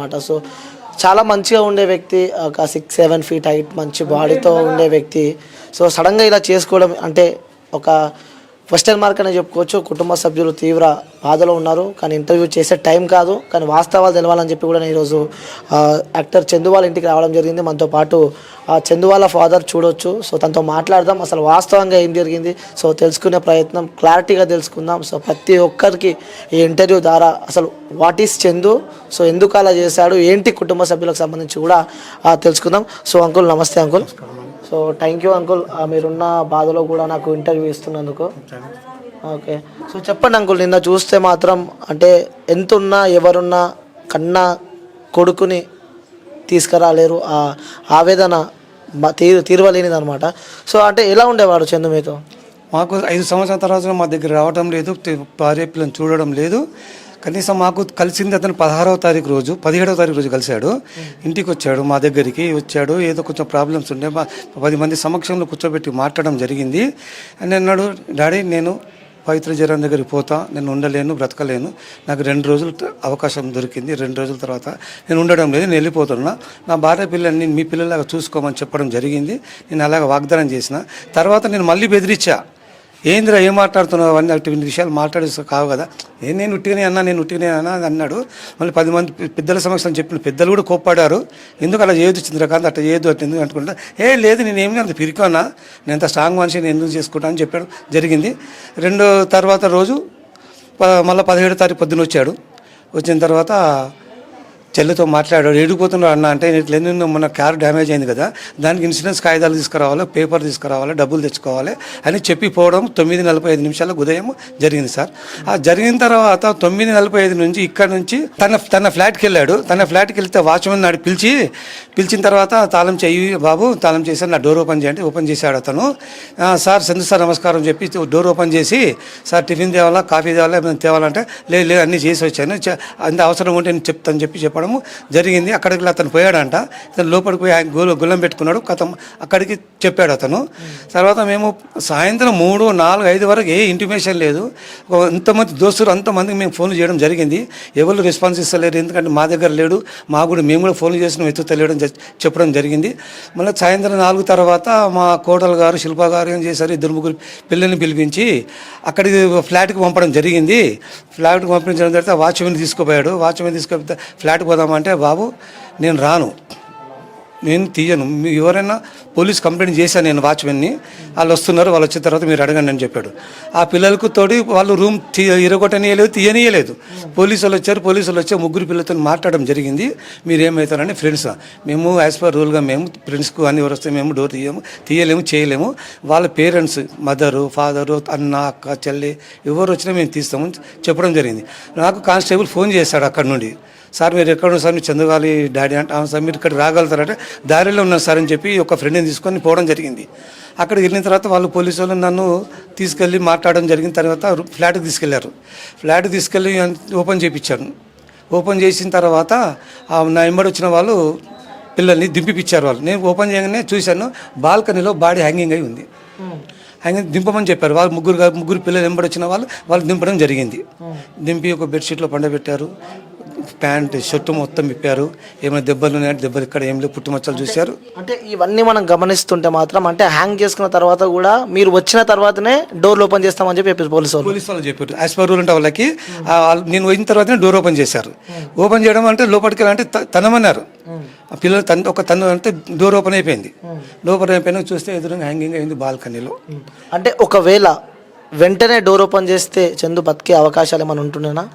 అనమాట. సో చాలా మంచిగా ఉండే వ్యక్తి, ఒక 6-7 ఫీట్ హైట్, మంచి బాడీతో ఉండే వ్యక్తి. సో సడన్గా ఇలా చేసుకోవడం అంటే ఒక క్వశ్చన్ మార్క్ అనే చెప్పుకోవచ్చు. కుటుంబ సభ్యులు తీవ్ర బాధలో ఉన్నారు, కానీ ఇంటర్వ్యూ చేసే టైం కాదు, కానీ వాస్తవాలు తెలవాలని చెప్పి కూడా నేను ఈరోజు యాక్టర్ చందు వాళ్ళ ఇంటికి రావడం జరిగింది. మనతో పాటు చందు వాళ్ళ ఫాదర్ చూడొచ్చు. సో తనతో మాట్లాడదాం, అసలు వాస్తవంగా ఏం జరిగింది సో తెలుసుకునే ప్రయత్నం, క్లారిటీగా తెలుసుకుందాం. సో ప్రతి ఒక్కరికి ఈ ఇంటర్వ్యూ ద్వారా అసలు వాట్ ఈస్ చందు, సో ఎందుకు అలా చేశాడు, ఏంటి కుటుంబ సభ్యులకు సంబంధించి కూడా తెలుసుకుందాం. సో అంకుల్ నమస్తే uncle. So thank you uncle, మీరున్న బాధలో కూడా నాకు ఇంటర్వ్యూ ఇస్తున్నందుకు. ఓకే, సో చెప్పండి అంకుల్, నిన్న చూస్తే మాత్రం అంటే ఎంతున్నా ఎవరున్నా కన్నా కొడుకుని తీసుకురాలేరు, ఆ ఆవేదన తీరవలేనిది అనమాట. సో అంటే ఎలా ఉండేవాడు చందు మీతో? మాకు 5 సంవత్సరాల తర్వాత మా దగ్గర రావడం లేదు, భార్య పిల్లలను చూడడం లేదు. కనీసం మాకు కలిసింది అతను 16వ తారీఖు రోజు, 17వ తారీఖు రోజు కలిశాడు. ఇంటికి వచ్చాడు, మా దగ్గరికి వచ్చాడు. ఏదో కొంచెం ప్రాబ్లమ్స్ ఉండే 10 మంది సమక్షంలో కూర్చోబెట్టి మాట్లాడడం జరిగింది. అని అన్నాడు, డాడీ నేను పవిత్ర జనం దగ్గరికి పోతా, నేను ఉండలేను, బ్రతకలేను, నాకు 2 రోజులు అవకాశం దొరికింది, 2 రోజుల తర్వాత నేను ఉండడం లేదు, నేను వెళ్ళిపోతున్నా, నా భార్య పిల్లల్ని మీ పిల్లలాగా చూసుకోమని చెప్పడం జరిగింది. నేను అలాగ వాగ్దానం చేసిన తర్వాత నేను మళ్ళీ బెదిరించా, ఏందిరా ఏం మాట్లాడుతున్నావు, అవన్నీ అటువంటి విషయాలు మాట్లాడేస్తా కావు కదా, నేను ఉట్టిగానే అన్నా, నేను ఉట్టిగానే అన్నా అని అన్నాడు. మళ్ళీ 10 మంది పెద్దల సమక్షంలో చెప్పిన పెద్దలు కూడా కోప్పాడారు, ఎందుకు అలా చేయొద్దు చంద్రకాంత్, అట్లా చేయొద్దు అట్లా ఎందుకు అనుకుంటా, లేదు నేనేమి అంత పిరికోనా, నేను అంత స్ట్రాంగ్ మనిషి, నేను ఎందుకు చేసుకుంటా అని చెప్పాడు జరిగింది. తర్వాత రోజు మళ్ళీ 17వ తారీఖు పొద్దున వచ్చాడు. వచ్చిన తర్వాత చెల్లితో మాట్లాడాడు, ఏడిపోతున్నాడు అన్న అంటే, ఇట్లా మన కారు డ్యామేజ్ అయింది కదా, దానికి ఇన్సూరెన్స్ కాగితాలు తీసుకురావాలి, పేపర్ తీసుకురావాలి, డబ్బులు తెచ్చుకోవాలి అని చెప్పి పోవడం 9:45 ఉదయం జరిగింది సార్. ఆ జరిగిన తర్వాత 9:45 నుంచి ఇక్కడ నుంచి తన ఫ్లాట్కి వెళ్ళాడు. తన ఫ్లాట్కి వెళ్తే వాచ్మెన్ నాడు పిలిచిన తర్వాత తాళం చెయ్యి బాబు, తాళం చేశాను, నా డోర్ ఓపెన్ చేయండి. ఓపెన్ చేశాడు అతను. సార్ చందు సార్ నమస్కారం చెప్పి డోర్ ఓపెన్ చేసి, సార్ టిఫిన్ తేవాలా, కాఫీ తేవాలా, ఏమైనా తేవాలంటే లేదు అన్నీ చేసి వచ్చాను, అంత అవసరం ఉంటే నేను చెప్తాను చెప్పి జరిగింది. అక్కడికి అతను పోయాడంట, అతను లోపలికి పోయి ఆయన గుళ్ళం పెట్టుకున్నాడు, అక్కడికి చెప్పాడు అతను. తర్వాత మేము సాయంత్రం 3, 4, 5 వరకు ఏ ఇంటిమేషన్ లేదు. ఎంతమంది దోస్తులు అంతమందికి మేము ఫోన్లు చేయడం జరిగింది, ఎవరు రెస్పాన్స్ ఇస్తలేరు, ఎందుకంటే మా దగ్గర లేడు, మేము కూడా ఫోన్లు చేసిన ఎత్తుతలేడు అని చెప్పడం జరిగింది. మళ్ళీ సాయంత్రం 4 తర్వాత మా కోడలు గారు శిల్ప గారు ఏం చేశారు, 2-3 పిల్లల్ని పిలిపించి అక్కడికి ఫ్లాట్కి పంపడం జరిగింది. ఫ్లాట్కి పంపించడం తర్వాత వాచ్మెన్ తీసుకుపోయాడు. వాచ్మెన్ తీసుకుపోతే ఫ్లాట్కి పోదామంటే, బాబు నేను రాను, నేను తీయను, ఎవరైనా పోలీస్ కంప్లైంట్ చేశాను నేను వాచ్మెన్ని, వాళ్ళు వస్తున్నారు, వాళ్ళు వచ్చిన తర్వాత మీరు అడగండి అని చెప్పాడు. ఆ పిల్లలకు తోడి వాళ్ళు రూమ్ ఇరగొట్టనియలేదు, తీయనియలేదు. పోలీసులు వచ్చారు, పోలీసులు వచ్చి 3 పిల్లలతో మాట్లాడడం జరిగింది. మీరు ఏమవుతారని, ఫ్రెండ్స్ మేము యాజ్ పర్ రూల్గా మేము ఫ్రెండ్స్కు అన్ని ఎవరు వస్తే మేము డోర్ తీయలేము చేయలేము, వాళ్ళ పేరెంట్స్ మదరు ఫాదరు అన్న అక్క చెల్లి ఎవరు వచ్చినా మేము తీస్తాము చెప్పడం జరిగింది. నాకు కానిస్టేబుల్ ఫోన్ చేశాడు అక్కడ నుండి, సార్ మీరు ఎక్కడ ఉన్నారు సార్, మీరు చందుగాలి డాడీ అంటే, సార్ మీరు ఇక్కడ రాగలుగుతారంటే దారిలో ఉన్నారు సార్ అని చెప్పి ఒక ఫ్రెండ్ని తీసుకొని పోవడం జరిగింది. అక్కడికి వెళ్ళిన తర్వాత వాళ్ళు పోలీసు వాళ్ళు నన్ను తీసుకెళ్ళి మాట్లాడడం జరిగిన తర్వాత ఫ్లాట్కి తీసుకెళ్లారు. ఫ్లాట్కి తీసుకెళ్ళి ఓపెన్ చేయించాను. ఓపెన్ చేసిన తర్వాత నా వెంబడి వచ్చిన వాళ్ళు పిల్లల్ని దింపిపించారు. వాళ్ళు నేను ఓపెన్ చేయగానే చూశాను, బాల్కనీలో బాడీ హ్యాంగింగ్ అయి ఉంది. హ్యాంగింగ్ దింపమని చెప్పారు. వాళ్ళు ముగ్గురు పిల్లలు వెంబడి వచ్చిన వాళ్ళు దింపడం జరిగింది. దింపి ఒక బెడ్షీట్లో పండబెట్టారు, ప్యాంట్ షర్టు మొత్తం విప్పారు. ఏమైనా దెబ్బలు ఉన్నాయంటే దెబ్బలు ఇక్కడ ఏం లేవు, పుట్టుమచ్చలు చూశారు. అంటే ఇవన్నీ మనం గమనిస్తుంటే మాత్రం, అంటే హ్యాంగ్ చేసుకున్న తర్వాత కూడా మీరు వచ్చిన తర్వాతనే డోర్ ఓపెన్ చేస్తామని చెప్పి పోలీసు వాళ్ళు చెప్పారు. యాజ్ పర్ రూల్ అంటే వాళ్ళకి నేను వచ్చిన తర్వాతనే డోర్ ఓపెన్ చేశారు. ఓపెన్ చేయడం అంటే లోపలికి వెళ్ళాలంటే తనమన్నారు. పిల్లలు ఒక తను అంటే డోర్ ఓపెన్ అయిపోయింది. లోపల అయిపోయినా చూస్తే ఎదురుగా హ్యాంగింగ్ అయింది బాల్కనీలో. అంటే ఒకవేళ వెంటనే డోర్ ఓపెన్ చేస్తే చందు బతికే అవకాశాలు ఏమైనా ఉంటున్నాయా?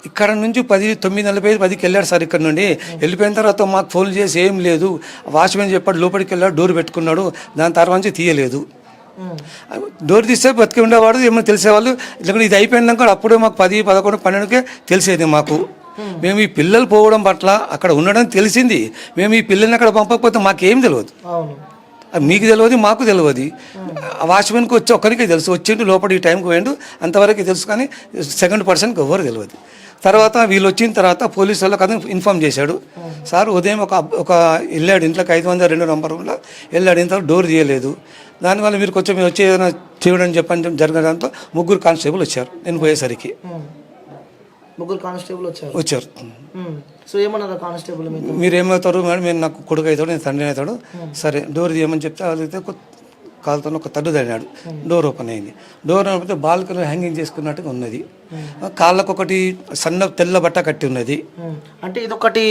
ఇక్కడ నుంచి 9:45, 10కి వెళ్ళాడు సార్. ఇక్కడ నుండి వెళ్ళిపోయిన తర్వాత మాకు ఫోన్ చేసి ఏం లేదు, వాచ్మెన్ చెప్పాడు లోపలికి వెళ్ళాడు, డోర్ పెట్టుకున్నాడు, దాని తర్వాత నుంచి తీయలేదు. డోర్ తీస్తే బతికి ఉండేవాడు, ఏమైనా తెలిసేవాళ్ళు. ఇది అయిపోయినాక అప్పుడే మాకు 10, 11, 12కే తెలిసేది మాకు. మేము ఈ పిల్లలు పోవడం పట్ల అక్కడ ఉండడం తెలిసింది. మేము ఈ పిల్లల్ని అక్కడ పంపకపోతే మాకేం తెలియదు, మీకు తెలియదు, మాకు తెలియదు. వాచ్మెన్కి వచ్చి ఒక్కరికే తెలుసు, వచ్చిండు లోపల ఈ టైంకి పోయిండు అంతవరకు తెలుసు, కానీ సెకండ్ పర్సన్కి ఎవరు తెలియదు. తర్వాత వీళ్ళు వచ్చిన తర్వాత పోలీసు వాళ్ళకి అతను ఇన్ఫామ్ చేశాడు, సార్ ఉదయం ఒక వెళ్ళాడు ఇంట్లోకి 502 నంబర్లో వెళ్ళాడు, ఇంత డోర్ తీయలేదు, దానివల్ల మీరు కొంచెం వచ్చి ఏదైనా చేయడం చెప్పని జరగడంతో 3 కానిస్టేబుల్ వచ్చారు. నేను పోయేసరికి 3 కానిస్టేబుల్ వచ్చారు. సో ఏమన్నారు కానిస్టేబుల్ మీకు? మీరు ఏమవుతారు మేడం, మీరు నాకు కొడుకు అవుతాడు, నేను తండ్రి అవుతాడు, సరే డోర్ తీయమని చెప్తే అయితే కాలుతో ఒక తడ్డు తడినాడు. డోర్ ఓపెన్ అయింది. డోర్ ఓపెన్ అయితే బాల్కనీ హ్యాంగింగ్ చేసుకున్నట్టుగా ఉన్నది. కాళ్ళకు ఒకటి సన్న తెల్ల బట్ట కట్టి ఉన్నది. అంటే ఇదొకటి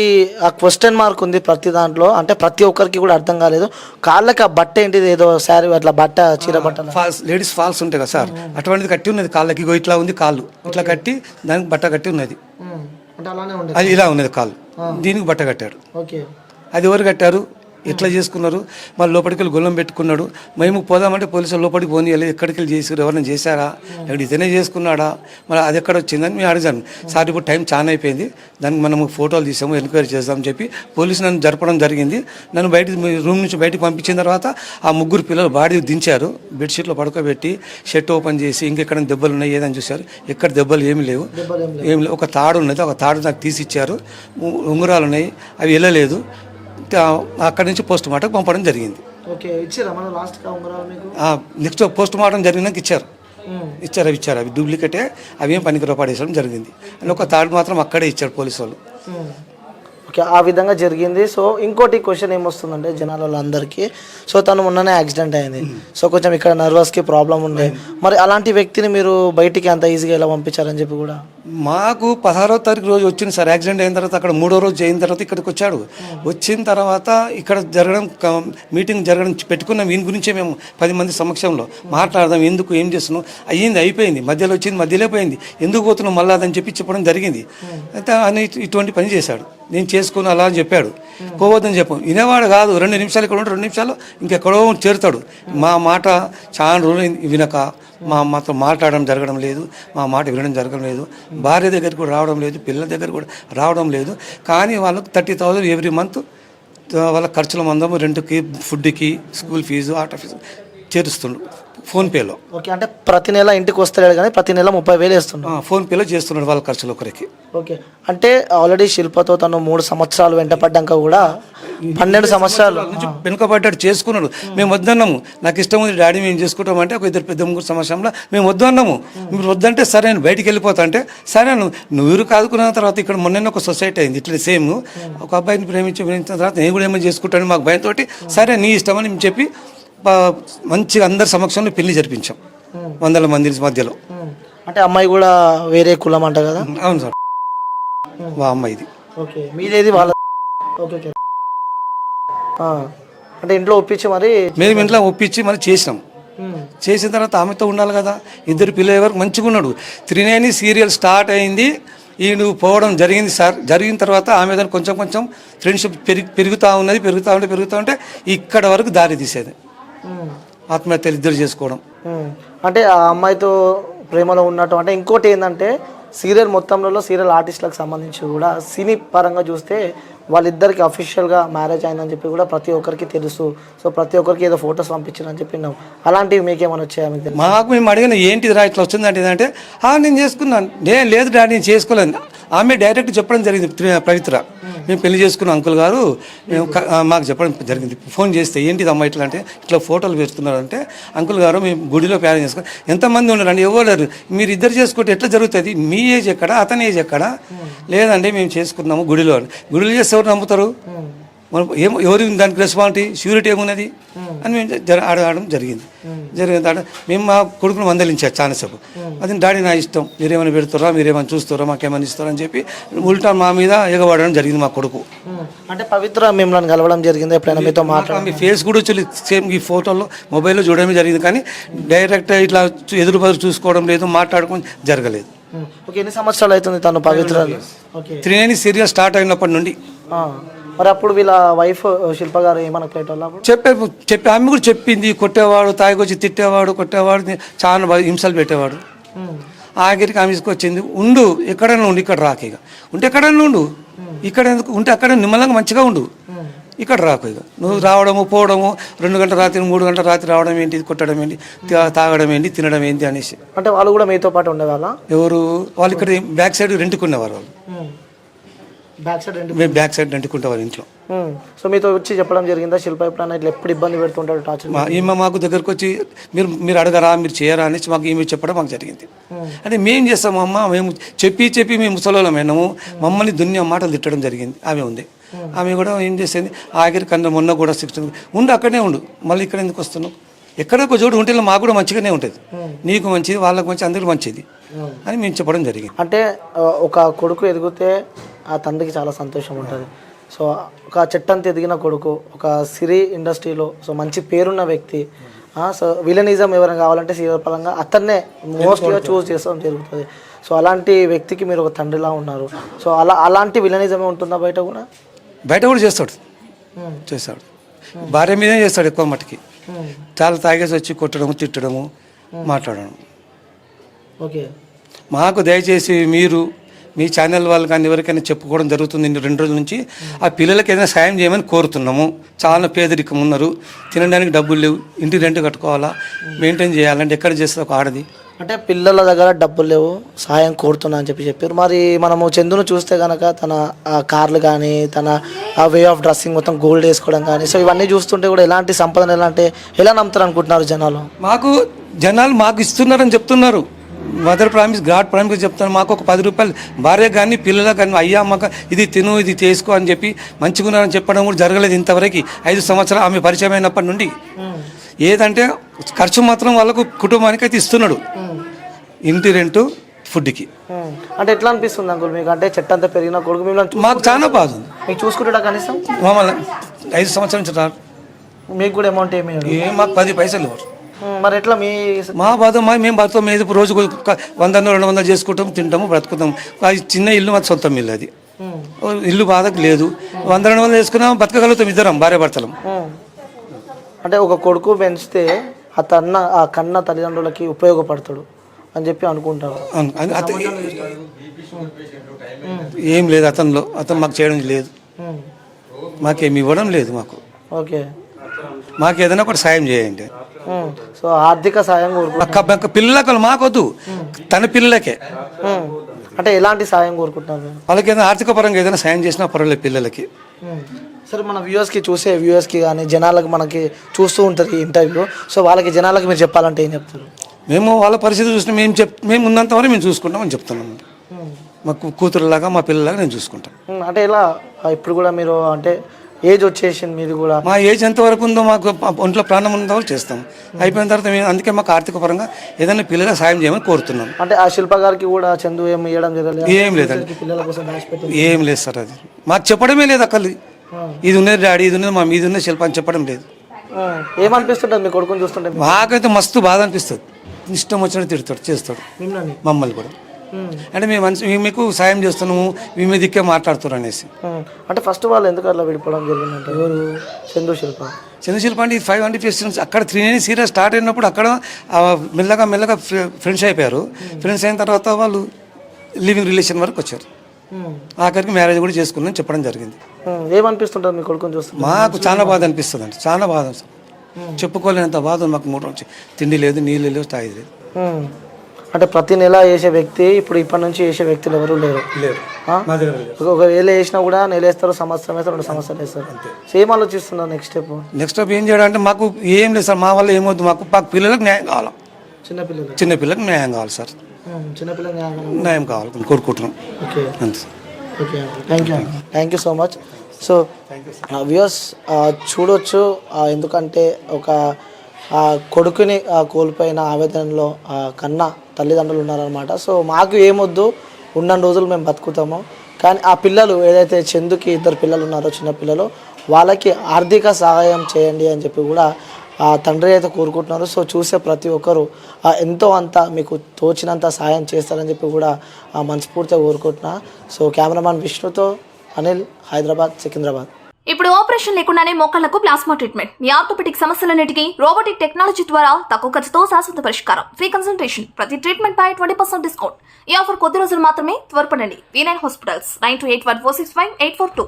క్వశ్చన్ మార్క్ ఉంది ప్రతి దాంట్లో, అంటే ప్రతి ఒక్కరికి కూడా అర్థం కాలేదు. కాళ్ళకి ఆ బట్ట ఏంటిది, ఏదో శారీ అట్లా బట్ట, చీర బట్ట ఫాల్స్, లేడీస్ ఫాల్స్ ఉంటాయి కదా సార్, అటువంటిది కట్టి ఉన్నది కాళ్ళకి. ఇగో ఇట్లా ఉంది కాళ్ళు, ఇట్లా కట్టి దానికి బట్ట కట్టి ఉన్నది. అంటే అలానే ఉండదు, అది ఇలా ఉన్నది కాళ్ళు, దీనికి బట్ట కట్టాడు. ఓకే. అది ఎవరు కట్టారు, ఎట్లా చేసుకున్నారు? మళ్ళీ లోపలికి వెళ్ళి గొల్లం పెట్టుకున్నాడు. మేము పోదామంటే పోలీసులు లోపలికి పోనీయలేదు. ఎక్కడికి వెళ్ళి చేసారు, ఎవరైనా చేశారా, ఎక్కడ ఇతనే చేసుకున్నాడా, మరి అది ఎక్కడ వచ్చిందని మేము అడిగాను. సార్ ఇప్పుడు టైం చాలా అయిపోయింది, దానికి మనము ఫోటోలు తీసాము, ఎంక్వైరీ చేద్దామని చెప్పి పోలీసు నన్ను జరపడం జరిగింది. నన్ను రూమ్ నుంచి బయటకు పంపించిన తర్వాత ఆ ముగ్గురు పిల్లలు బాడీ దించారు, బెడ్షీట్లో పడుకోబెట్టి షర్ట్ ఓపెన్ చేసి ఇంకెక్కడ దెబ్బలు ఉన్నాయి ఏదని చూశారు. ఎక్కడ దెబ్బలు ఏమి లేవు, ఏమి లేవు. ఒక తాడు ఉన్నది, ఒక తాడు నాకు తీసి ఇచ్చారు. ఉంగరాలు ఉన్నాయి, అవి వెళ్ళలేదు. అక్కడి నుంచి పోస్ట్ మార్టం పంపడం జరిగింది. నెక్స్ట్ పోస్ట్ మార్టం జరిగినాక ఇచ్చారు. అవి డూప్లికేటే, అవి ఏం పనికిరా పడేసడం జరిగింది. అని ఒక తాడు మాత్రం అక్కడే ఇచ్చారు పోలీసు వాళ్ళు. ఓకే, ఆ విధంగా జరిగింది. సో ఇంకోటి క్వశ్చన్ ఏమొస్తుందంటే జనాల వాళ్ళందరికీ, సో తను మొన్ననే యాక్సిడెంట్ అయింది, సో కొంచెం ఇక్కడ నర్వస్కి ప్రాబ్లం ఉండే, మరి అలాంటి వ్యక్తిని మీరు బయటికి అంత ఈజీగా ఎలా పంపించారని చెప్పి కూడా మాకు 16వ తారీఖు రోజు వచ్చింది సార్. యాక్సిడెంట్ అయిన తర్వాత అక్కడ 3వ రోజు అయిన తర్వాత ఇక్కడికి వచ్చాడు. వచ్చిన తర్వాత ఇక్కడ మీటింగ్ జరగడం పెట్టుకున్నాం. వీని గురించే మేము 10 మంది సమక్షంలో మాట్లాడదాం, ఎందుకు ఏం చేస్తున్నాం, అయిపోయింది, మధ్యలో వచ్చింది, మధ్యలో పోయింది, ఎందుకు పోతున్నాం మళ్ళీ అదని చెప్పి చెప్పడం జరిగింది. అయితే ఆయన ఇటువంటి పని చేశాడు. నేను చేసుకుని అలా అని చెప్పాడు, పోవద్దని చెప్పాం. వినేవాడు కాదు. 2 నిమిషాలు ఇక్కడ ఉంటే 2 నిమిషాలు ఇంకెక్కడో చేరుతాడు. మా మాట చాలా రోజులు వినక మా మాతో మాట్లాడడం జరగడం లేదు, మా మాట వినడం జరగడం లేదు, భార్య దగ్గరికి కూడా రావడం లేదు, పిల్లల దగ్గర కూడా రావడం లేదు. కానీ వాళ్ళకు 30,000 ఎవ్రీ మంత్ వాళ్ళ ఖర్చుల మందము, రెంట్కి, ఫుడ్కి, స్కూల్ ఫీజు, ఆటో ఫీజు చేరుస్తుండు ఫోన్పేలో. ఓకే, అంటే ప్రతి నెల ఇంటికి వస్తాడు కానీ ప్రతి నెల 30,000 వేస్తున్నాడు ఫోన్పేలో చేస్తున్నాడు వాళ్ళ ఖర్చులు ఒకరికి. ఓకే, అంటే ఆల్రెడీ శిల్పతో తను 3 సంవత్సరాలు వెంటపడ్డాక కూడా 12 సంవత్సరాల నుంచి వెనుకబడ్డాడు, చేసుకున్నాడు. మేము వద్దన్నాము, నాకు ఇష్టం ఉంది డాడీ మేము చేసుకుంటాం అంటే, ఒక 2-3 సంవత్సరంలో మేము వద్దన్నాము. మీరు వద్దంటే సరే నేను బయటికి వెళ్ళిపోతా అంటే, సరే నువ్వు కాదుకున్న తర్వాత ఇక్కడ మొన్న ఒక సొసైటీ అయింది ఇట్లా సేమ్. ఒక అబ్బాయిని ప్రేమించిన తర్వాత నేను కూడా ఏమైనా చేసుకుంటాను మాకు భయంతో, సరే నీ ఇష్టం అని చెప్పి మంచిగా అందరి సమక్షంలో పెళ్లి జరిపించాం 100 మంది మధ్యలో. అంటే అమ్మాయి కూడా వేరే కులం అంట కదా? అవును సార్, మా అమ్మాయిది. ఓకే, మీదేది వాళ్ళ? ఓకే, అంటే ఇంట్లో ఒప్పించి మరి మేము ఇంట్లో ఒప్పించి మరి చేసినాం. చేసిన తర్వాత ఆమెతో ఉండాలి కదా, 2 పిల్లల వరకు మంచిగా ఉన్నాడు. 390 సీరియల్ స్టార్ట్ అయింది, నువ్వు పోవడం జరిగింది సార్. జరిగిన తర్వాత ఆమె దాన్ని కొంచెం ఫ్రెండ్షిప్ పెరుగుతూ ఉంటే ఇక్కడ వరకు దారి తీసేది, ఆత్మహత్యలు 2 చేసుకోవడం. అంటే ఆ అమ్మాయితో ప్రేమలో ఉన్నట్టు. అంటే ఇంకోటి ఏంటంటే సీరియల్ మొత్తంలో సీరియల్ ఆర్టిస్టులకు సంబంధించి కూడా సినీ పరంగా చూస్తే వాళ్ళిద్దరికి అఫీషియల్గా మ్యారేజ్ అయిందని చెప్పి కూడా ప్రతి ఒక్కరికి తెలుసు. సో ప్రతి ఒక్కరికి ఏదో ఫొటోస్ పంపించారని చెప్పినాం. అలాంటివి మీకేమైనా వచ్చాయా? మీకు మాకు మేము అడిగిన ఏంటిది రా ఇట్లా వచ్చిందంటే ఏంటంటే, నేను చేసుకున్నాను. లేదు డాడీ నేను చేసుకోలేదు. ఆమె డైరెక్ట్ చెప్పడం జరిగింది, పవిత్ర మేము పెళ్లి చేసుకున్న అంకుల్ గారు మేము మాకు చెప్పడం జరిగింది. ఫోన్ చేస్తే ఏంటిది అమ్మ ఇట్లా అంటే, ఇట్లా ఫోటోలు పెడుతున్నారంటే, అంకుల్ గారు మేము గుడిలో ప్యాన్ చేసుకుని ఎంతమంది ఉన్నారండి, ఎవరు లేరు, మీరు 2 చేసుకుంటే ఎట్లా జరుగుతుంది, మీ ఏజ్ ఎక్కడ, అతని ఏజ్ ఎక్కడ? లేదండి మేము చేసుకున్నాము గుడిలో. గుడిలో చేస్తే ఎవరు నమ్ముతారు? మనం ఎవరి దానికి రెస్పాన్సిబిలిటీ, ష్యూరిటీ ఏమున్నది అని మేము అడగడం జరిగింది. మేము మా కొడుకును మందలించారు చాలాసేపు. అది డాడీ నా ఇష్టం, మీరేమైనా పెడతారా, మీరేమైనా చూస్తారా, మాకేమైనా ఇస్తారా అని చెప్పి ఉల్టా మా మీద ఎగబడడం జరిగింది మా కొడుకు. అంటే పవిత్ర మిమ్మల్ని కలవడం జరిగింది ఎప్పుడైనా మీతో మాట్లాడాలి? మీ ఫేస్ కూడా వచ్చి సేమ్ ఈ ఫోటోలో మొబైల్లో చూడడమే జరిగింది, కానీ డైరెక్ట్ ఇట్లా ఎదురు బదురు చూసుకోవడం లేదు, మాట్లాడుకోవడం జరగలేదు. ఓకే, ఎన్ని సంవత్సరాలు అవుతుంది తను పవిత్ర? 390 సీరియల్ స్టార్ట్ అయినప్పటి నుండి. మరి అప్పుడు వీళ్ళ వైఫ్ శిల్ప గారు ఏమన్నా చెప్పి ఆమె కూడా చెప్పింది, కొట్టేవాడు, తాగికొచ్చి తిట్టేవాడు, కొట్టేవాడు, చాలా హింసలు పెట్టేవాడు. ఆఖరికి ఆమె వచ్చింది, ఉండు ఎక్కడైనా ఉండు, ఇక్కడ రాక ఇక ఉంటే ఎక్కడైనా ఉండు, ఇక్కడ ఎందుకు ఉంటే అక్కడ నిమ్మలంగా మంచిగా ఉండు, ఇక్కడ రాకు ఇక నువ్వు రావడము పోవడము, 2 గంటల రాత్రి 3 గంటల రాత్రి రావడం ఏంటి, కొట్టడం ఏంటి, తాగడం ఏంటి, తినడం ఏంటి అనేసి. అంటే వాళ్ళు కూడా మీతో పాటు ఉండేవాళ్ళ? ఎవరు వాళ్ళు ఇక్కడ బ్యాక్ సైడ్ రెంట్కి ఉండేవారు వాళ్ళు. Back side rent. మేము బ్యాక్ సైడ్ రెంట్కుంటాం వాళ్ళ ఇంట్లో. సో మీతో వచ్చి చెప్పడం జరిగిందా శిల్ప ఎప్పుడన్నా ఇట్లా ఎప్పుడు ఇబ్బంది పెడుతుంటాడు టార్చర్? ఈమె మాకు దగ్గరకు వచ్చి మీరు అడగరా, మీరు చేయరా అనేసి మాకు ఈమె చెప్పడం మాకు జరిగింది. అంటే మేము చేస్తాము అమ్మ, మేము చెప్పి మేము ముసలోళ్ళం అయినాము, మమ్మల్ని దున్య మాటలు తిట్టడం జరిగింది. ఆమె ఉంది, ఆమె కూడా ఏం చేసేది ఆఖరి కన్నా మొన్న కూడా 6 ఉండు అక్కడనే ఉండు, మళ్ళీ ఇక్కడ ఎందుకు వస్తున్నావు, ఎక్కడ ఒక చోటు ఉంటే మాకు కూడా మంచిగానే ఉంటుంది, నీకు మంచిది వాళ్ళకు మంచిది అందరికీ మంచిది అని మేము చెప్పడం జరిగింది. అంటే ఒక కొడుకు ఎదిగితే ఆ తండ్రికి చాలా సంతోషం ఉంటుంది. సో ఒక చెట్టంత ఎదిగిన కొడుకు, ఒక సిరీ ఇండస్ట్రీలో సో మంచి పేరున్న వ్యక్తి, సో విలనిజం ఎవరైనా కావాలంటే సీరియల్ పరంగా అతన్నే మోస్ట్గా చూస్ చేస్తాం జరుగుతుంది. సో అలాంటి వ్యక్తికి మీరు ఒక తండ్రిలా ఉన్నారు. సో అలాంటి విలనిజమే ఉంటుందా బయట కూడా? బయట కూడా చేస్తాడు భార్య మీదే చేస్తాడు ఎక్కువ మట్టుకి. చాలా తాగేసి వచ్చి కొట్టడము, తిట్టడము, మాట్లాడడం. ఓకే, మాకు దయచేసి మీరు మీ ఛానల్ వాళ్ళు కానీ ఎవరికైనా చెప్పుకోవడం జరుగుతుంది 2 రోజుల నుంచి. ఆ పిల్లలకి ఏదైనా సాయం చేయమని కోరుతున్నాము. చాలా పేదరికం ఉన్నారు, తినడానికి డబ్బులు లేవు, ఇంటి రెంట్ కట్టుకోవాలా, మెయింటైన్ చేయాలంటే ఎక్కడ చేస్తుంది ఒక ఆడది? అంటే పిల్లల దగ్గర డబ్బులు లేవు, సాయం కోరుతున్నా అని చెప్పారు. మరి మనము చందును చూస్తే కనుక తన కార్లు కానీ, తన వే ఆఫ్ డ్రెస్సింగ్ మొత్తం గోల్డ్ వేసుకోవడం కానీ, సో ఇవన్నీ చూస్తుంటే కూడా ఎలాంటి సంపదను ఎలా నమ్ముతారు అనుకుంటున్నారు జనాలు? జనాలు మాకు ఇస్తున్నారని చెప్తున్నారు. మదర్ ప్రామిస్, గాడ్ ప్రామిస్ చెప్తాను. మాకు ఒక 10 రూపాయలు భార్య కానీ పిల్లలకు కానీ అయ్యా అమ్మక ఇది తిను ఇది చేసుకో అని చెప్పి మంచిగున్నారని చెప్పడం కూడా జరగలేదు ఇంతవరకు. 5 సంవత్సరాలు ఆమె పరిచయం అయినప్పటి నుండి ఏదంటే ఖర్చు మాత్రం వాళ్ళకు కుటుంబానికి అయితే ఇస్తున్నాడు, ఇంటి రెంటు, ఫుడ్కి. అంటే ఎట్లా అనిపిస్తుంది అంకుల్ మీకు? అంటే చెట్టంతా పెరిగిన కొడుకు మిమ్మల్ని మాకు చాలా బాధ ఉంది. మీకు చూసుకుంటా కనీసం మమ్మల్ని 5 సంవత్సరాల నుంచి రారు. మీకు కూడా అమౌంట్ మాకు 10 పైసలు ఇవ్వరు. మరి ఎట్లా మా బాధ మేము బతుకు మీద రోజు 100-200 చేసుకుంటాము, తింటాము, బ్రతుకుతాము. అది చిన్న ఇల్లు, మాది సొంతం ఇల్లు, అది ఇల్లు బాధకు లేదు. 100-200 చేసుకున్నాం, బతకగలుగుతాం ఇద్దరం భార్య భర్తలం. అంటే ఒక కొడుకు పెంచితే ఆ కన్న తల్లిదండ్రులకి ఉపయోగపడతాడు అని చెప్పి అనుకుంటారు. ఏం లేదు అతను మాకు చేయడం లేదు, మాకేమి ఇవ్వడం లేదు. ఓకే, మాకు ఏదైనా ఒకటి సాయం చేయండి. సో ఆర్థిక సాయం పిల్లలకు మాకొద్దు, తన పిల్లలకే. అంటే ఎలాంటి సాయం కోరుకుంటున్నారు? వాళ్ళకి ఏదైనా ఆర్థిక పరంగా ఏదైనా సాయం చేసినా పర్వాలేదు పిల్లలకి. సరే, మన వ్యూవర్స్కి కానీ జనాలకు మనకి చూస్తూ ఉంటుంది ఈ ఇంటర్వ్యూ. సో వాళ్ళకి జనాలకు మీరు చెప్పాలంటే ఏం చెప్తారు? మేము వాళ్ళ పరిస్థితి చూసిన మేము ఉన్నంత వరకు మేము చూసుకుంటామని చెప్తున్నాము. మాకు కూతురులాగా మా పిల్లలాగా నేను చూసుకుంటాను. అంటే ఇలా ఇప్పుడు కూడా మీరు అంటే ఏజ్ వచ్చేసింది మీది కూడా, మా ఏజ్ ఎంతవరకు ఉందో మాకు ఒంట్లో ప్రాణం ఉన్నంత చేస్తాం. అయిపోయిన తర్వాత అందుకే మాకు ఆర్థిక పరంగా ఏదైనా పిల్లలకు సాయం చేయమని కోరుతున్నాం. అంటే ఆ శిల్ప గారికి కూడా చందు ఏమి ఇవ్వడం జరగలేదు? ఏం లేదండి, ఏం లేదు సార్. అది మాకు చెప్పడమే లేదు. అక్కలు ఇది ఉన్నది డాడీ, ఇది ఉన్నది మా మీద ఉన్న శిల్ప అని చెప్పడం లేదు. ఏమనిపిస్తుంటుంది మీ కొడుకుని చూస్తుంటే? మాకైతే మస్తు బాధ అనిపిస్తుంది. ఇష్టం వచ్చినట్టు తిడతాడు, చేస్తాడు మమ్మల్ని కూడా. అంటే మేము మీకు సాయం చేస్తున్నాము, మీ మీద దిక్కే మాట్లాడుతున్నారు అనేసి. అంటే ఫస్ట్ వాళ్ళు ఎందుకు అట్లా విడిపోవడం జరిగిందంటే ఎవరు? చందు శిల్ప అంటే 500 ఫెస్టివల్స్ అక్కడ 3 సీరియల్ స్టార్ట్ అయినప్పుడు అక్కడ మెల్లగా ఫ్రెండ్స్ అయిపోయారు. ఫ్రెండ్స్ అయిన తర్వాత వాళ్ళు లివింగ్ రిలేషన్ వరకు వచ్చారు. ఆఖరికి మ్యారేజ్ కూడా చేసుకున్నాను చెప్పడం జరిగింది. ఏమనిపిస్తుంటుంది మీ కొడుకుని చూస్తే? మాకు చాలా బాధ అనిపిస్తుంది అండి, చాలా బాధ. చెప్పుకోలేనంత బాధ మాకు. 3 నుంచి తిండి లేదు, నీళ్ళు లేదు, తాగి లేదు. అంటే ప్రతి నెల వేసే వ్యక్తి ఇప్పుడు ఇప్పటి నుంచి వేసే వ్యక్తులు ఎవరు లేరు. ఒకవేళ వేసినా కూడా నెల వేస్తారు, సంవత్సరం వేస్తారు, 2 సంవత్సరాలు వేస్తారు. సేమ్ ఆలోచిస్తున్నారు నెక్స్ట్ స్టెప్ ఏం చేయడం అంటే మాకు ఏం లేదు సార్. మా వల్ల ఏమవుతుంది, మాకు పిల్లలకు న్యాయం కావాలి. చిన్నపిల్లలకు న్యాయం కావాలి సార్. న్యాయం కావాలి కోరుకుంటున్నాం. Okay, thank you so much. So viewers చూడొచ్చు, ఎందుకంటే ఒక కొడుకుని కోల్పోయిన ఆవేదనలో కన్న తల్లిదండ్రులు ఉన్నారనమాట. సో మాకు ఏమొద్దు, ఉన్న రోజులు మేము బతుకుతాము, కానీ ఆ పిల్లలు ఏదైతే చందుకి 2 పిల్లలు ఉన్నారో, చిన్న పిల్లలు, వాళ్ళకి ఆర్థిక సహాయం చేయండి అని చెప్పి కూడా తండ్రి అయితే కోరుకుంటున్నారు. సో చూసే ప్రతి ఒక్కరు ఎంతో అంత మీకు తోచినంత సాయం చేస్తారని చెప్పి కూడా మనస్ఫూర్తిగా కోరుకుంటున్నా. సో కెమెరామాన్ విష్ణుతో అనిల్, హైదరాబాద్, సికింద్రాబాద్. ఇప్పుడు ఆపరేషన్ లేకుండానే మోకాళ్లకు ప్లాస్మా ట్రీట్మెంట్. మీ ఆర్థోపెటిక్ సమస్యలన్నిటికీ రోబోటిక్ టెక్నాలజీ ద్వారా తక్కువ ఖర్చుతో శాశ్వత పరిష్కారం. ఫ్రీ కన్సల్టేషన్, ప్రతి ట్రీట్మెంట్ పై 20% డిస్కౌంట్. ఈ ఆఫర్ కొద్ది రోజులు మాత్రమే. త్వరపడండి. V9 hospitals 9281465842.